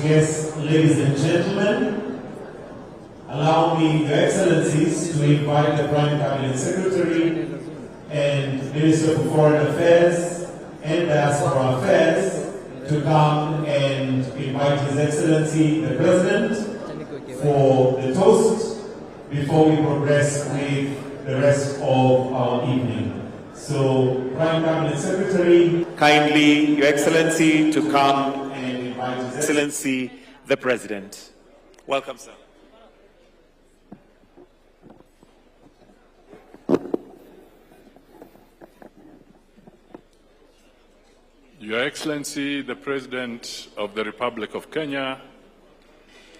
guests, ladies and gentlemen, allow me, Your Excellencies, to invite the Prime Cabinet Secretary and Minister for Foreign Affairs and Diaspora Affairs to come and invite His Excellency, the President, for the toast before we progress with the rest of our evening. So, Prime Cabinet Secretary, kindly, Your Excellency, to come and invite His Excellency, the President. Welcome, sir. Your Excellency, the President of the Republic of Kenya,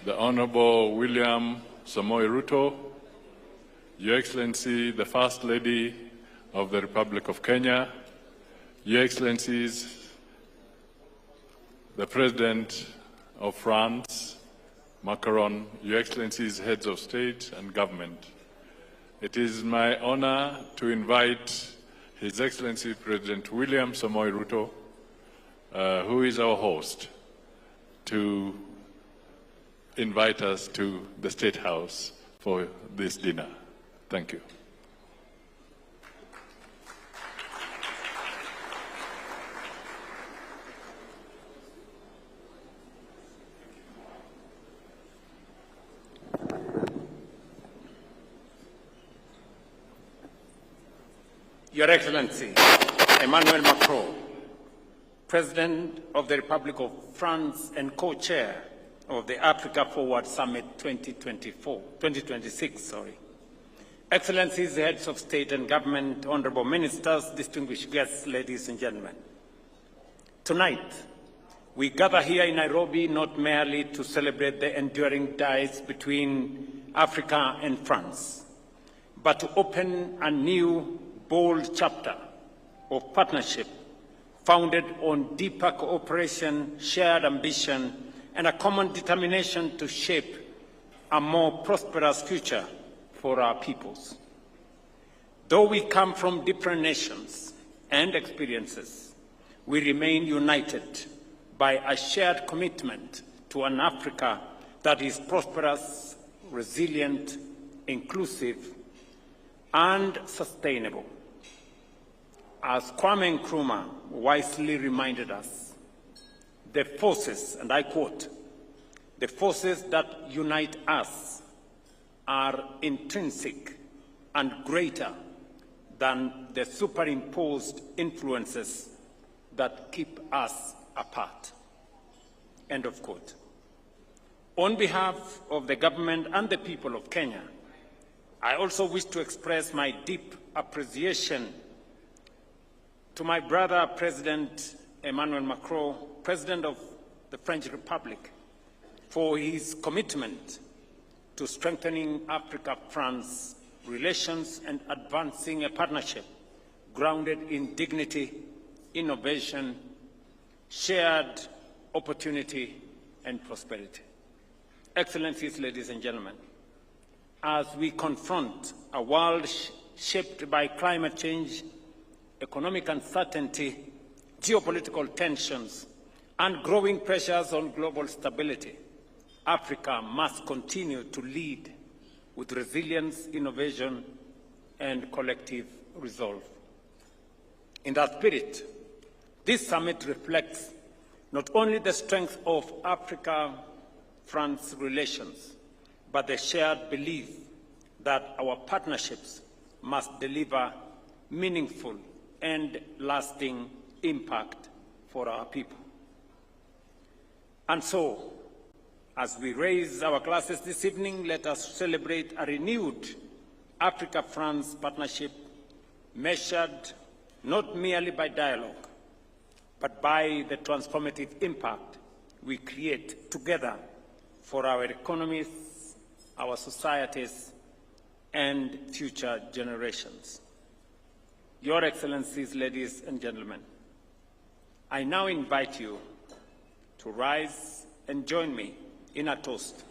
the Honorable William Samoei Ruto, Your Excellency, the First Lady of the Republic of Kenya, Your Excellencies, the President of France, Macron, Your Excellencies, Heads of State and Government. It is my honor to invite His Excellency President William Samoei Ruto, who is our host, to invite us to the State House for this dinner. Thank you. Your Excellency, Emmanuel Macron, President of the Republic of France and co-chair of the Africa Forward Summit 2026. Excellencies, heads of state and government, honorable ministers, distinguished guests, ladies and gentlemen. Tonight, we gather here in Nairobi not merely to celebrate the enduring ties between Africa and France, but to open a new, bold chapter of partnership founded on deeper cooperation, shared ambition, and a common determination to shape a more prosperous future for our peoples. Though we come from different nations and experiences, we remain united by a shared commitment to an Africa that is prosperous, resilient, inclusive, and sustainable. As Kwame Nkrumah wisely reminded us, the forces, and I quote, "the forces that unite us are intrinsic and greater than the superimposed influences that keep us apart." End of quote. On behalf of the government and the people of Kenya, I also wish to express my deep appreciation to my brother, President Emmanuel Macron, President of the French Republic, for his commitment to strengthening Africa-France relations and advancing a partnership grounded in dignity, innovation, shared opportunity, and prosperity. Excellencies, ladies and gentlemen, as we confront a world shaped by climate change, economic uncertainty, geopolitical tensions, and growing pressures on global stability, Africa must continue to lead with resilience, innovation, and collective resolve. In that spirit, this summit reflects not only the strength of Africa-France relations, but the shared belief that our partnerships must deliver meaningful and lasting impact for our people. And so, as we raise our glasses this evening, let us celebrate a renewed Africa-France partnership measured not merely by dialogue, but by the transformative impact we create together for our economies, our societies, and future generations. Your Excellencies, ladies and gentlemen, I now invite you to rise and join me in a toast.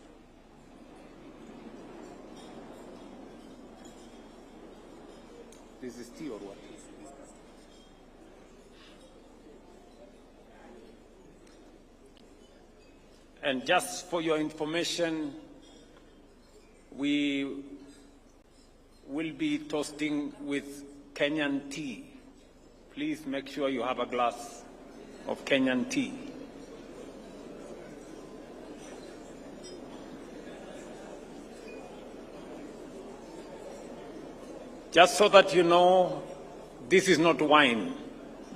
This is tea or what? And just for your information, we will be toasting with Kenyan tea. Please make sure you have a glass of Kenyan tea. Just so that you know, this is not wine.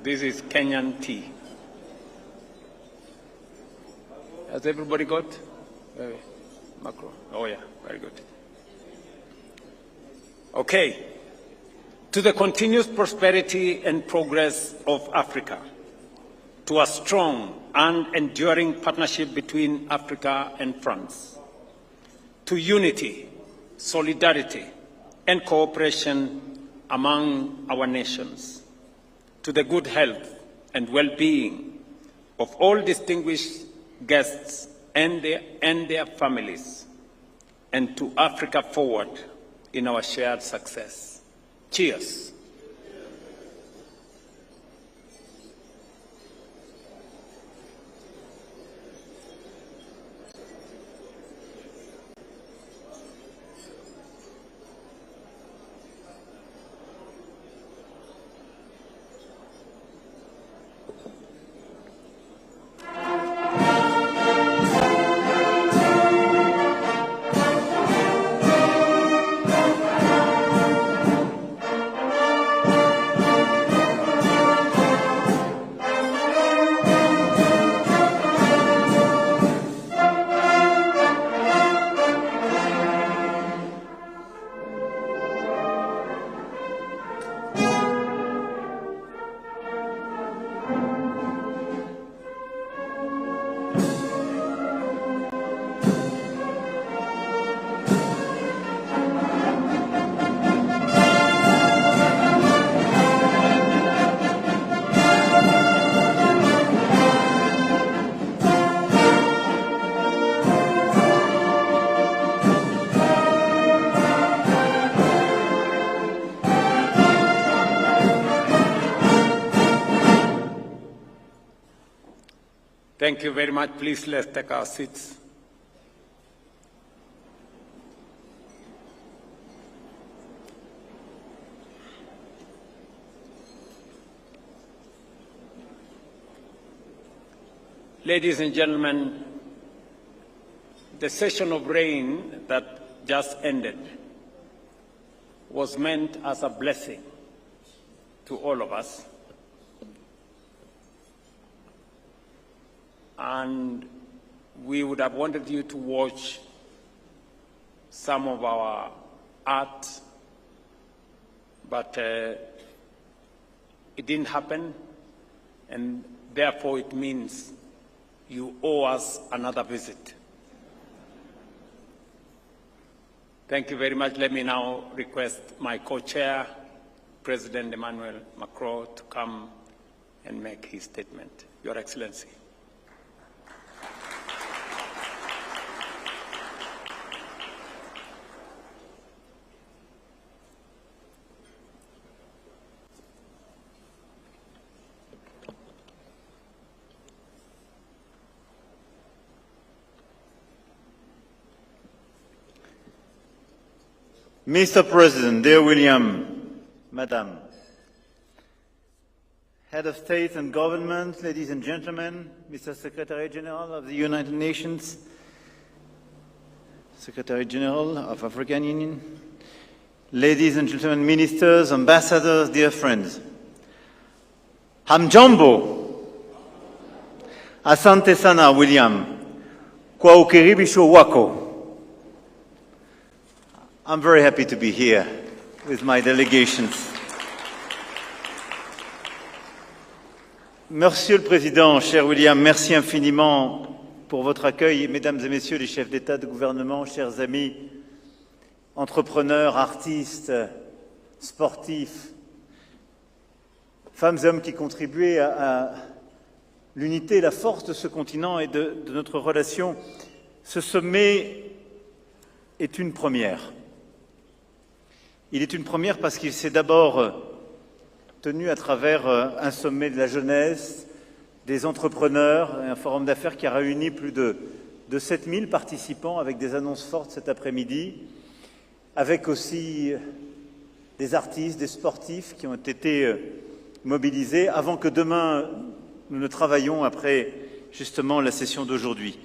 This is Kenyan tea. Has everybody got? Macro. Oh yeah, very good. Okay. To the continuous prosperity and progress of Africa, to a strong and enduring partnership between Africa and France, to unity, solidarity, and cooperation among our nations, to the good health and well-being of all distinguished guests and their families, and to Africa forward in our shared success. Cheers. Thank you very much. Please, let's take our seats. Ladies and gentlemen, the session of rain that just ended was meant as a blessing to all of us. And we would have wanted you to watch some of our art, but it didn't happen, and therefore it means you owe us another visit. Thank you very much. Let me now request my co-chair, President Emmanuel Macron, to come and make his statement. Your Excellency. Mr. President, dear William, Madam, Head of State and Government, ladies and gentlemen, Mr. Secretary General of the United Nations, Secretary General of African Union, ladies and gentlemen, ministers, ambassadors, dear friends. Hamjambo, asante sana William, kwa ukaribisho wako. I'm very happy to be here with my delegations. Monsieur le Président, cher William, merci infiniment pour votre accueil. Mesdames et Messieurs les chefs d'État, de gouvernement, chers amis, entrepreneurs, artistes, sportifs, femmes et hommes qui contribuaient à l'unité et la force de ce continent et de notre relation, ce sommet est une première. Il est une première parce qu'il s'est d'abord tenu à travers un sommet de la jeunesse, des entrepreneurs, un forum d'affaires qui a réuni plus de de 7000 participants avec des annonces fortes cet après-midi, avec aussi des artistes, des sportifs qui ont été mobilisés avant que demain nous ne travaillions après justement la session d'aujourd'hui.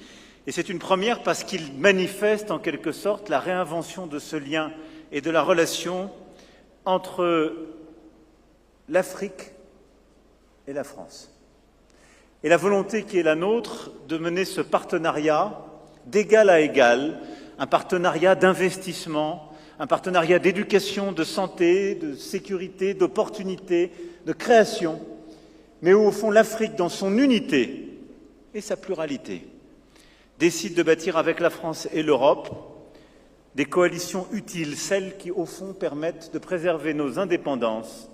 Et c'est une première parce qu'il manifeste en quelque sorte la réinvention de ce lien et de la relation entre l'Afrique et la France. Et la volonté qui est la nôtre de mener ce partenariat d'égal à égal, un partenariat d'investissement, un partenariat d'éducation, de santé, de sécurité, d'opportunités, de création, mais où au fond l'Afrique, dans son unité et sa pluralité, décide de bâtir avec la France et l'Europe des coalitions utiles, celles qui au fond permettent de préserver nos indépendances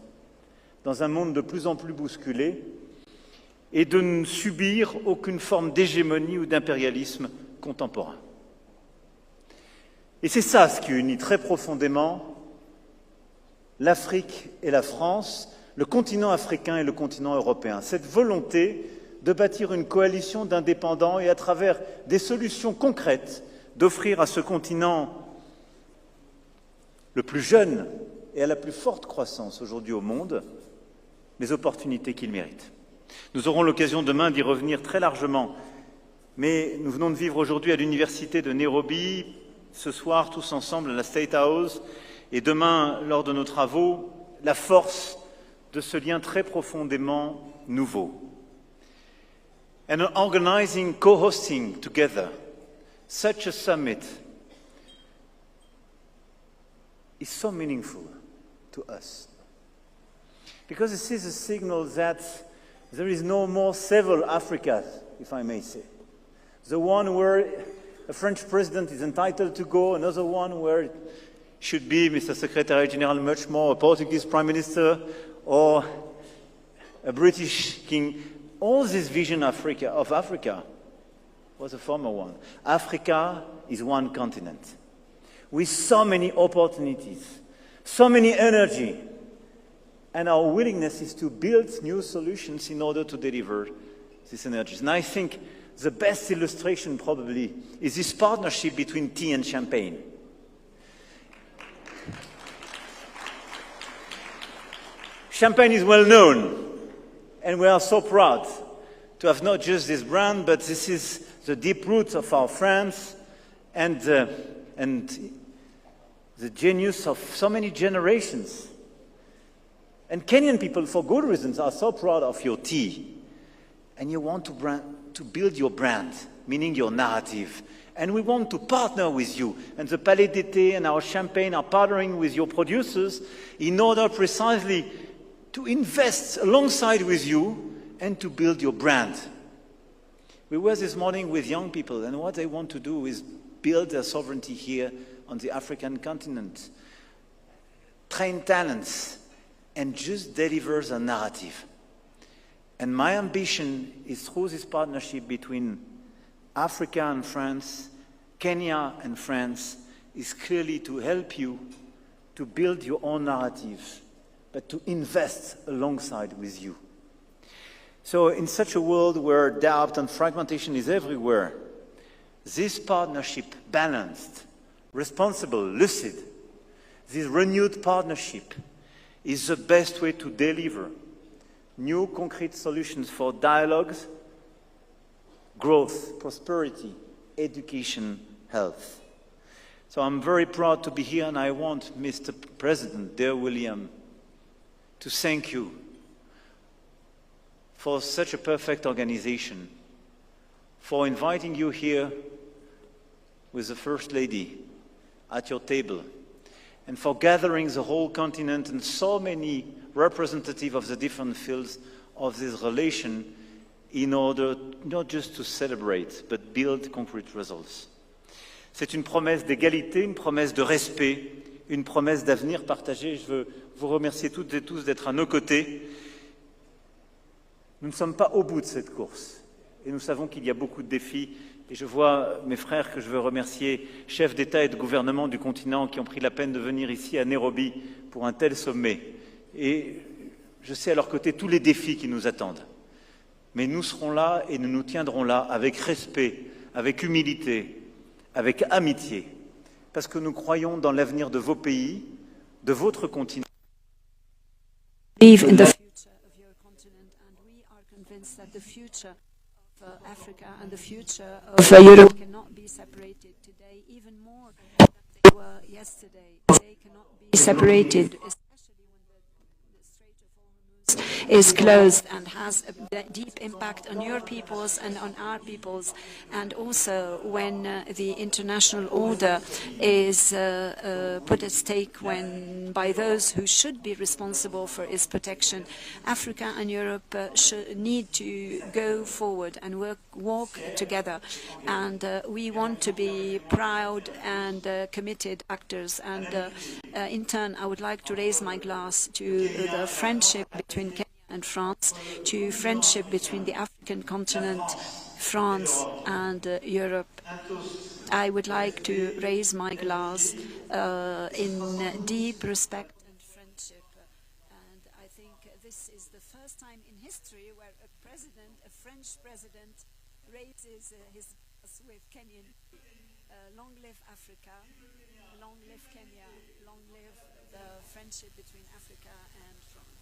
dans un monde de plus en plus bousculé et de ne subir aucune forme d'hégémonie ou d'impérialisme contemporain. Et c'est ça ce qui unit très profondément l'Afrique et la France, le continent africain et le continent européen. Cette volonté de bâtir une coalition d'indépendants et à travers des solutions concrètes, d'offrir à ce continent le plus jeune et à la plus forte croissance aujourd'hui au monde, les opportunités qu'il mérite. Nous aurons l'occasion demain d'y revenir très largement, mais nous venons de vivre aujourd'hui à l'université de Nairobi, ce soir tous ensemble à la State House, et demain, lors de nos travaux, la force de ce lien très profondément nouveau. And organizing, co-hosting together such a summit is so meaningful to us. Because this is a signal that there is no more several Africas, if I may say. The one where a French president is entitled to go, another one where it should be, Mr. Secretary General, much more a Portuguese Prime Minister or a British king. All this vision of Africa was a former one. Africa is one continent with so many opportunities, so many energy, and our willingness is to build new solutions in order to deliver these energies. And I think the best illustration probably is this partnership between tea and champagne. Champagne is well known, and we are so proud to have not just this brand, but this is the deep roots of our friends and the genius of so many generations. And Kenyan people, for good reasons, are so proud of your tea. And you want to build your brand, meaning your narrative. And we want to partner with you. And the Palais d'été and our champagne are partnering with your producers in order precisely to invest alongside with you and to build your brand. We were this morning with young people, and what they want to do is build their sovereignty here on the African continent, train talents, and just deliver the narrative. And my ambition is through this partnership between Africa and France, Kenya and France, is clearly to help you to build your own narrative, but to invest alongside with you. So in such a world where doubt and fragmentation is everywhere, this partnership, balanced, responsible, lucid, this renewed partnership is the best way to deliver new concrete solutions for dialogues, growth, prosperity, education, health. So I'm very proud to be here, and I want, Mr. President, dear William, to thank you for such a perfect organization, for inviting you here with the First Lady at your table, and for gathering the whole continent and so many representatives of the different fields of this relation in order not just to celebrate, but build concrete results. C'est une promesse d'égalité, une promesse de respect, une promesse d'avenir partagé. Je veux vous remercier toutes et tous d'être à nos côtés. Nous ne sommes pas au bout de cette course et nous savons qu'il y a beaucoup de défis. Et je vois mes frères que je veux remercier, chefs d'État et de gouvernement du continent qui ont pris la peine de venir ici à Nairobi pour un tel sommet. Et je sais à leur côté tous les défis qui nous attendent. Mais nous serons là et nous nous tiendrons là avec respect, avec humilité, avec amitié, parce que nous croyons dans l'avenir de vos pays, de votre continent. Believe in the future of your continent, and we are convinced that the future of Africa and the future of Europe cannot be separated today, even more than they were yesterday. They cannot be separated, especially when the Strait of Hormuz is closed and has a deep impact on your peoples and on our peoples, and also when the international order is put at stake by those who should be responsible for its protection. Africa and Europe need to go forward and walk together, and we want to be proud and committed actors. And in turn, I would like to raise my glass to the friendship between Kenya and France, to friendship between the African continent, France and Europe. I would like to raise my glass in deep respect and friendship. And I think this is the first time in history where a French president, raises his glass with Kenyan. Long live Africa, long live Kenya, long live the friendship between Africa and France.